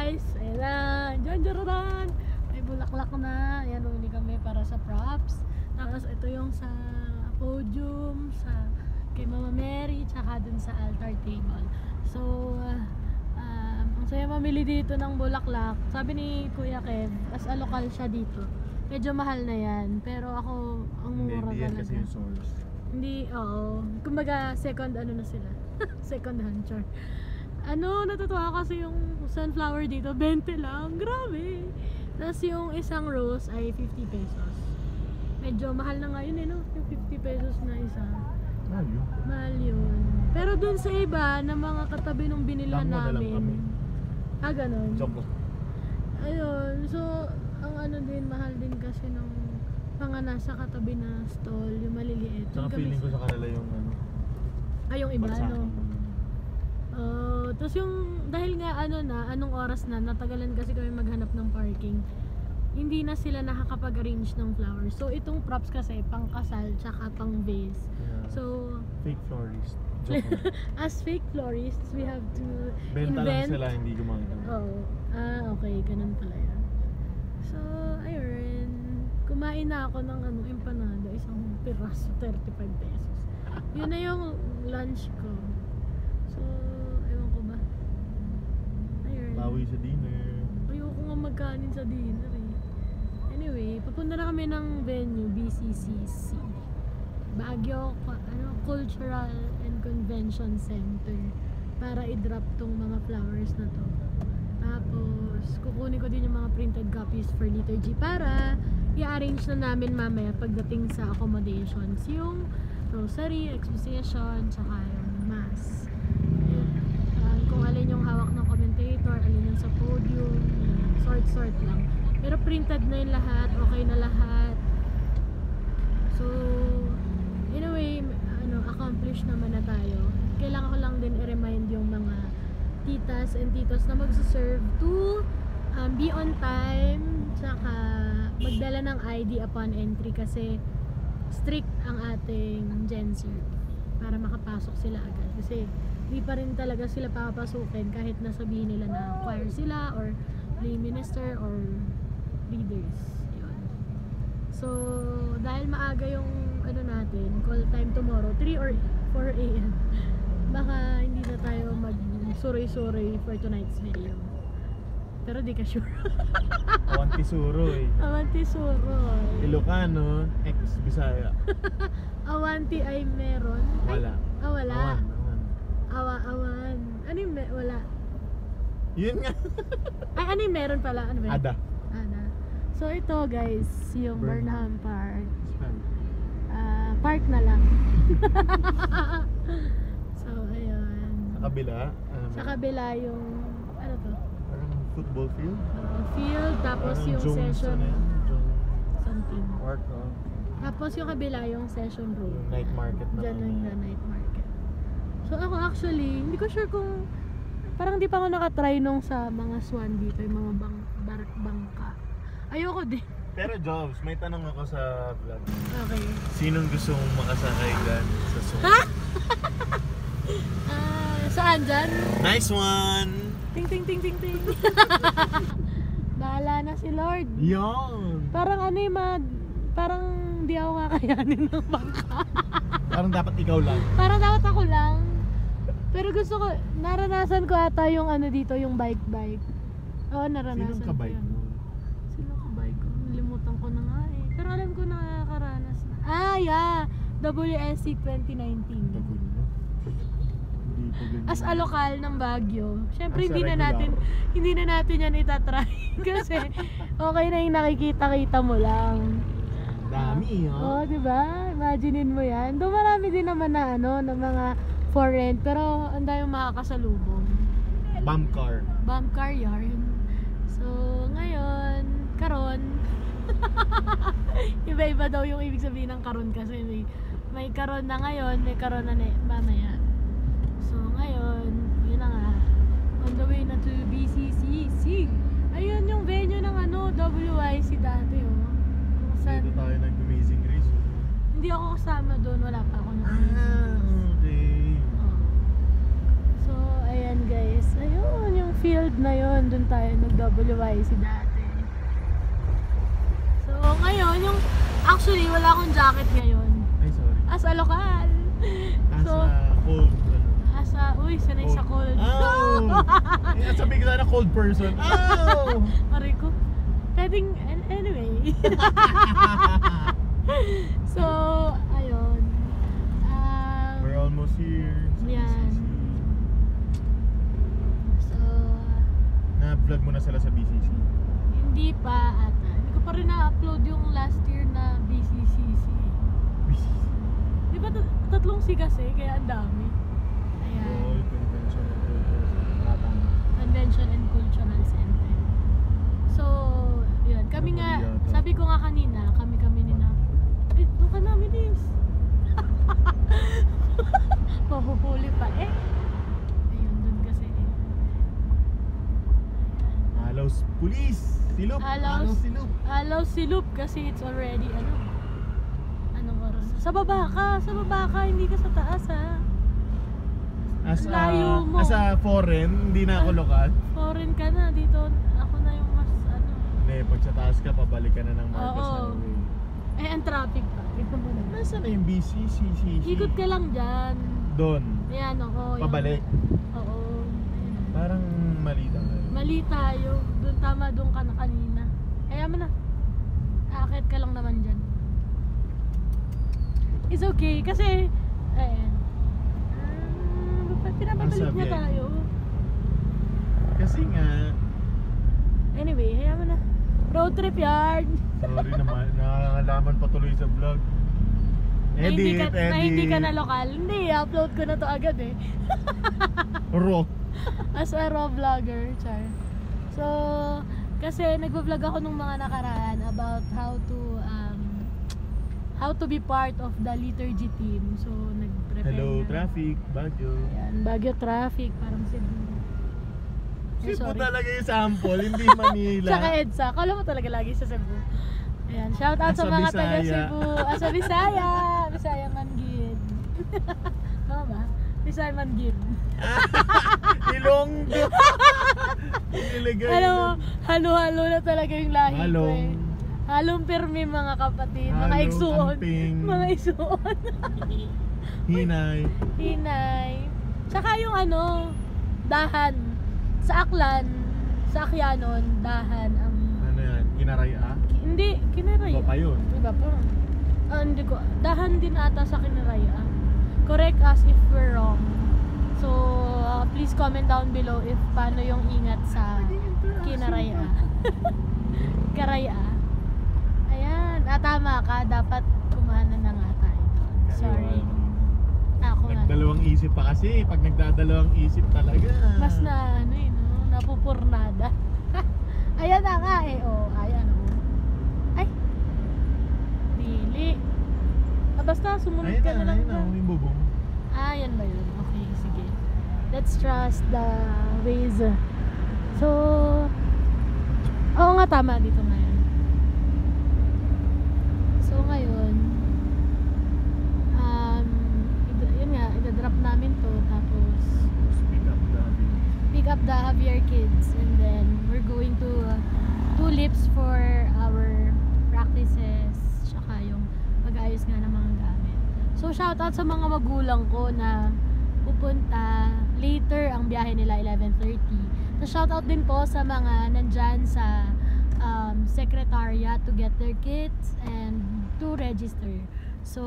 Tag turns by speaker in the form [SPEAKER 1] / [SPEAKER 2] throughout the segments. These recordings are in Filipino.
[SPEAKER 1] guys, ayan na, dyan, may bulaklak na, ayan, uli kami para sa props. Tapos ito yung sa podium, sa kay Mama Mary, tsaka dun sa altar table. So, ang saya mamili dito ng bulaklak. Sabi ni Kuya Kev, as a local siya dito. Medyo mahal na yan, pero ako, ang mura
[SPEAKER 2] Hindi yan
[SPEAKER 1] talaga.
[SPEAKER 2] kasi yung source.
[SPEAKER 1] Hindi, oo. Kumbaga, second ano na sila. Second hand, char. Ano, natutuwa kasi yung sunflower dito, 20 lang. Grabe. Tapos yung isang rose ay 50 pesos. Medyo mahal na nga yun eh, no? Yung 50 pesos na isa.
[SPEAKER 2] Mahal yun.
[SPEAKER 1] Mahal yun. Pero dun sa iba, na mga katabi nung binilhan
[SPEAKER 2] Tamo na lang
[SPEAKER 1] namin.
[SPEAKER 2] kami.
[SPEAKER 1] Ganon.
[SPEAKER 2] Joke lang.
[SPEAKER 1] Ayun, so, ang ano din, mahal din kasi nung mga nasa katabi na stall, yung maliliit.
[SPEAKER 2] Tsaka
[SPEAKER 1] Yung
[SPEAKER 2] feeling ko sa kanila yung ano.
[SPEAKER 1] ay, yung iba,
[SPEAKER 2] bagsakin.
[SPEAKER 1] no? Tapos yung, dahil nga ano na, anong oras na, natagalan kasi kami maghanap ng parking, hindi na sila nakakapag-arrange ng flowers. So, itong props kasi, pang kasal, tsaka pang vase.
[SPEAKER 2] Yeah.
[SPEAKER 1] So,
[SPEAKER 2] Fake florist. Joke lang.
[SPEAKER 1] as fake florists, we have to
[SPEAKER 2] Benta lang
[SPEAKER 1] invent.
[SPEAKER 2] sila, hindi gumamit.
[SPEAKER 1] Oo. Okay, ganun pala yan. So, ayun. Kumain na ako ng empanada, isang piraso, 35 pesos. Yun na yung lunch ko. So, ewan ko ba. Ayun.
[SPEAKER 2] Bawi sa dinner.
[SPEAKER 1] Ayoko nga magkanin sa dinner eh. Anyway, papunta na kami ng venue, BCCC. Baguio Cultural and Convention Center para i-drop tong mga flowers na to. Tapos, kukunin ko din yung mga printed copies for liturgy para i-arrange na namin mamaya pagdating sa accommodations. Yung rosary, exposition, tsaka yung mass. Yun. Kung alin yung hawak ng commentator, alin yung sa podium, sort lang. Pero printed na yung lahat, okay na lahat. So, in a way, accomplished naman na tayo. Kailangan ko lang din i-remind yung mga titas and titos na magsaserve to be on time, tsaka magdala ng ID upon entry kasi strict ang ating GenServe para makapasok sila agad. Kasi di pa rin talaga sila papasukin kahit nasabihin nila na choir sila or lay minister or leaders. Yun. So, dahil maaga yung natin, call time tomorrow, 3 or 4 a.m. Baka hindi na tayo mag-suroy-suroy for tonight's video. Pero di ka sure.
[SPEAKER 2] Awanti Suro eh.
[SPEAKER 1] Awanti suroy.
[SPEAKER 2] Ilocano, ex-Bisaya.
[SPEAKER 1] Awanti ay meron?
[SPEAKER 2] Wala.
[SPEAKER 1] Ay, wala.
[SPEAKER 2] Awan.
[SPEAKER 1] Awa-awan. Ano yung wala?
[SPEAKER 2] Yun nga.
[SPEAKER 1] Ay, ano yung meron pala? Ano ba yun?
[SPEAKER 2] Ada.
[SPEAKER 1] Ada. So ito guys, yung Burnham Park. Park na lang. So, ayun.
[SPEAKER 2] Sa kabila.
[SPEAKER 1] Sa kabila yung, ano to?
[SPEAKER 2] Parang football field.
[SPEAKER 1] Field, tapos
[SPEAKER 2] Parang
[SPEAKER 1] yung
[SPEAKER 2] Jones,
[SPEAKER 1] session
[SPEAKER 2] Jones
[SPEAKER 1] something.
[SPEAKER 2] Park, oh.
[SPEAKER 1] Tapos yung kabila yung session room.
[SPEAKER 2] Yung night market na.
[SPEAKER 1] Diyan yung night market. So ako actually, hindi ko sure kung, parang di pa ako nakatry nung sa mga swan dito, yung mga bangka. Ayoko din.
[SPEAKER 2] Pero Jobs, may tanong ako sa vlog.
[SPEAKER 1] Okay.
[SPEAKER 2] Sinong gusto mong makasakay dyan sa swan?
[SPEAKER 1] Ha? Saan dyan?
[SPEAKER 2] Nice one!
[SPEAKER 1] Ting ting ting ting ting. Bahala na si Lord.
[SPEAKER 2] Yon!
[SPEAKER 1] Parang parang di ako kakayanin ng bangka.
[SPEAKER 2] Parang dapat ikaw lang.
[SPEAKER 1] Parang dapat ako lang. Pero gusto ko, naranasan ko ata yung dito, yung bike. Oo, naranasan
[SPEAKER 2] Sinong
[SPEAKER 1] ko
[SPEAKER 2] kabike
[SPEAKER 1] yun.
[SPEAKER 2] mo?
[SPEAKER 1] Sino kabike ko? Nalimutan ko na nga eh. Pero alam ko na nakakaranas na. Yeah! WSC 2019.
[SPEAKER 2] Tagal na. Hindi pa ganyan.
[SPEAKER 1] As a lokal ng Baguio, syempre
[SPEAKER 2] As a
[SPEAKER 1] hindi na natin yan itatry. Kasi okay na yung nakikita-kita mo lang.
[SPEAKER 2] Dami,
[SPEAKER 1] Oo, diba? Imaginein mo yan. Doon marami din naman na na mga foreign, pero ang dami makakasalubong.
[SPEAKER 2] Bump car.
[SPEAKER 1] Bump car yarn. So, ngayon, karon. Iba-iba daw yung ibig sabihin ng karon kasi may karon na ngayon, may karon na mamaya. So, ngayon, yun na nga. On the way na to BCCC. Ayun yung venue ng WIC dati, oh. Kung saan.
[SPEAKER 2] Dito tayo nag-Amazing Grace.
[SPEAKER 1] Hindi ako kasama doon, wala pa ako na.
[SPEAKER 2] Okay.
[SPEAKER 1] So, ayan guys, ayun yung field na yun, dun tayo nag-WYC dati. So ngayon, actually wala akong jacket ngayon.
[SPEAKER 2] Ay, sorry.
[SPEAKER 1] As a lokal.
[SPEAKER 2] Cold.
[SPEAKER 1] Uy, sanay sa cold.
[SPEAKER 2] Oh! Sabi ka na cold person. Oh!
[SPEAKER 1] Aray ko. Pwedeng, anyway. So, ayun.
[SPEAKER 2] We're almost here.
[SPEAKER 1] Yan. So,
[SPEAKER 2] na-vlog mo na sila sa BCC?
[SPEAKER 1] hindi pa ata. Hindi ko pa rin na-upload yung last year na BCCC.
[SPEAKER 2] BCC?
[SPEAKER 1] Di ba tatlong C kasi, kaya ang dami. Ayan. Convention and Cultural Center. So, yun. Kami nga, sabi ko nga kanina, kami ni na, doon ka namin is. Mahuhuli pa eh. Ayun, doon kasi eh.
[SPEAKER 2] Halos police! Silup!
[SPEAKER 1] Halos silup kasi it's already, anong oras? Sa baba ka, hindi ka sa taas ha. Layo mo.
[SPEAKER 2] As a foreign, hindi na ako lokal.
[SPEAKER 1] Foreign ka na, dito ako na yung mas
[SPEAKER 2] Hindi, pag sa taas ka, pabalik ka na ng Marcos
[SPEAKER 1] Oo.
[SPEAKER 2] Highway.
[SPEAKER 1] Eh, ang traffic pa. Ito mo na.
[SPEAKER 2] Nasaan na yung BCC?
[SPEAKER 1] Ikot ka lang dyan.
[SPEAKER 2] Doon.
[SPEAKER 1] Ayan ako.
[SPEAKER 2] Pabalik.
[SPEAKER 1] Oo. Ayan.
[SPEAKER 2] Parang mali tayo.
[SPEAKER 1] Mali tayo. Doon ka na kanina. Kaya mo na. Aakit ka lang naman dyan. It's okay. Kasi, ayan. Pinapabalik niya tayo.
[SPEAKER 2] Kasi nga,
[SPEAKER 1] Anyway, hayaan mo na. Road trip yard.
[SPEAKER 2] sorry naman, nakakalaman pa tuloy sa vlog.
[SPEAKER 1] Na
[SPEAKER 2] Edit.
[SPEAKER 1] hindi ka na lokal. Hindi, upload ko na to agad eh.
[SPEAKER 2] Raw.
[SPEAKER 1] As a raw vlogger, char. So, kasi nagvo-vlog ako nung mga nakaraan about how to be part of the liturgy team. So, nag-prepare
[SPEAKER 2] Hello,
[SPEAKER 1] na.
[SPEAKER 2] traffic, Baguio.
[SPEAKER 1] Ayan, Baguio traffic, parang Cebu.
[SPEAKER 2] Cebu
[SPEAKER 1] sorry.
[SPEAKER 2] talaga yung sample, hindi Manila.
[SPEAKER 1] Tsaka EDSA, kala mo talaga lagi sa Cebu. Ayan, shout out sa
[SPEAKER 2] Asa
[SPEAKER 1] mga
[SPEAKER 2] Bisaya.
[SPEAKER 1] taga Cebu. Sa Bisaya. Bisaya Mangid. Tama ba? Bisaya Mangid.
[SPEAKER 2] Ilonggo. Nilagay
[SPEAKER 1] Alam mo,
[SPEAKER 2] nun.
[SPEAKER 1] halo-halo na talaga yung lahi ko eh.
[SPEAKER 2] Halong.
[SPEAKER 1] Halong permi mga kapatid, mga
[SPEAKER 2] Halong
[SPEAKER 1] igsuon.
[SPEAKER 2] amping.
[SPEAKER 1] Mga igsuon.
[SPEAKER 2] Hinay.
[SPEAKER 1] Hinay. Tsaka yung dahan. Sa Aklan, sa Akyanon, dahan ang...
[SPEAKER 2] Ano yan? Kinaraya?
[SPEAKER 1] Hindi, Kinaraya.
[SPEAKER 2] Iba pa yun.
[SPEAKER 1] Iba pa. Hindi ko. Dahan din ata sa Kinaraya. Correct us if we're wrong. So, please comment down below if paano yung ingat sa Kinaraya. Karaya. Ayan. Tama ka. Dapat kumana na nga tayo. Sorry. Ako nga.
[SPEAKER 2] Nagdalawang isip pa kasi. Pag nagdadalawang isip talaga.
[SPEAKER 1] Mas na napupurnada. Ayan na nga eh. Oh, ayan oh. Ay. Dili. Basta sumunod ka na lang.
[SPEAKER 2] Ayun na, yung bubong.
[SPEAKER 1] Yan ba yun? Okay, sige. Let's trust the ways. So, oo nga, tama dito ngayon. So, ngayon, yun nga, idadrop namin to, tapos pick up the Javier kids, and then we're going to Tulips for our practices, tsaka yung pag-ayos nga ng mga gamit. So, shoutout sa mga magulang ko na pupunta later ang biyahe nila 11:30. So, shoutout din po sa mga nandyan sa secretariat to get their kits and to register. So,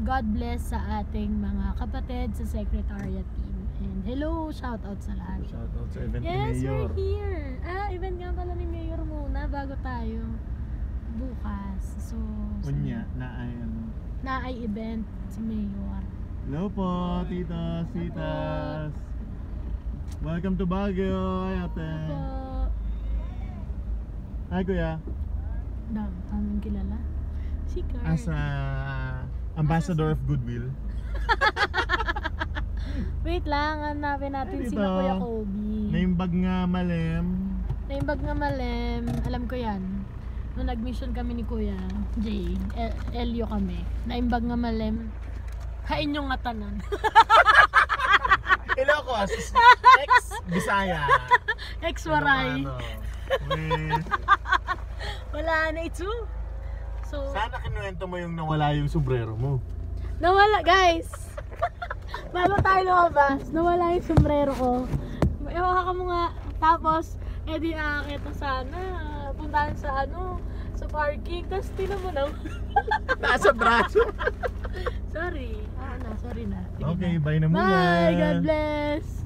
[SPEAKER 1] God bless sa ating mga kapatid sa secretariat team. And hello, shoutout sa lahat.
[SPEAKER 2] Shoutout sa event
[SPEAKER 1] Yes,
[SPEAKER 2] ni Mayor.
[SPEAKER 1] we're here. Event nga pala ni Mayor muna bago tayo bukas. So,
[SPEAKER 2] Unya,
[SPEAKER 1] na ay event si Mayor.
[SPEAKER 2] Hello po, titos, titas. Welcome to Baguio. Ay, ate.
[SPEAKER 1] Opo.
[SPEAKER 2] Hi, kuya.
[SPEAKER 1] Daming kilala. Si Carl.
[SPEAKER 2] As a ambassador of goodwill.
[SPEAKER 1] Wait lang, hanapin natin
[SPEAKER 2] Ay,
[SPEAKER 1] si
[SPEAKER 2] dito.
[SPEAKER 1] Kuya Kobe.
[SPEAKER 2] Naimbag nga malem.
[SPEAKER 1] Naimbag nga malem. Alam ko yan. Nung nag-mission kami ni Kuya Jay, Elio kami. Naimbag nga malem. Hain yung ngatanan.
[SPEAKER 2] Ilocos, ex-Bisaya.
[SPEAKER 1] Ex-Waray.
[SPEAKER 2] Ilocano. Weh.
[SPEAKER 1] Wala na ito. So,
[SPEAKER 2] Sana kinuwento mo yung nawala yung sombrero mo.
[SPEAKER 1] nawala, guys. Bago tayo lumabas, nawala yung sombrero ko. Ewan ka mo nga. Tapos, di aakit na sana. Puntahan sa sa parking. Tapos, tinan mo na.
[SPEAKER 2] Nasa braso.
[SPEAKER 1] Sorry. Sorry na. Sige
[SPEAKER 2] Okay,
[SPEAKER 1] na.
[SPEAKER 2] bye na muna.
[SPEAKER 1] Bye! God bless!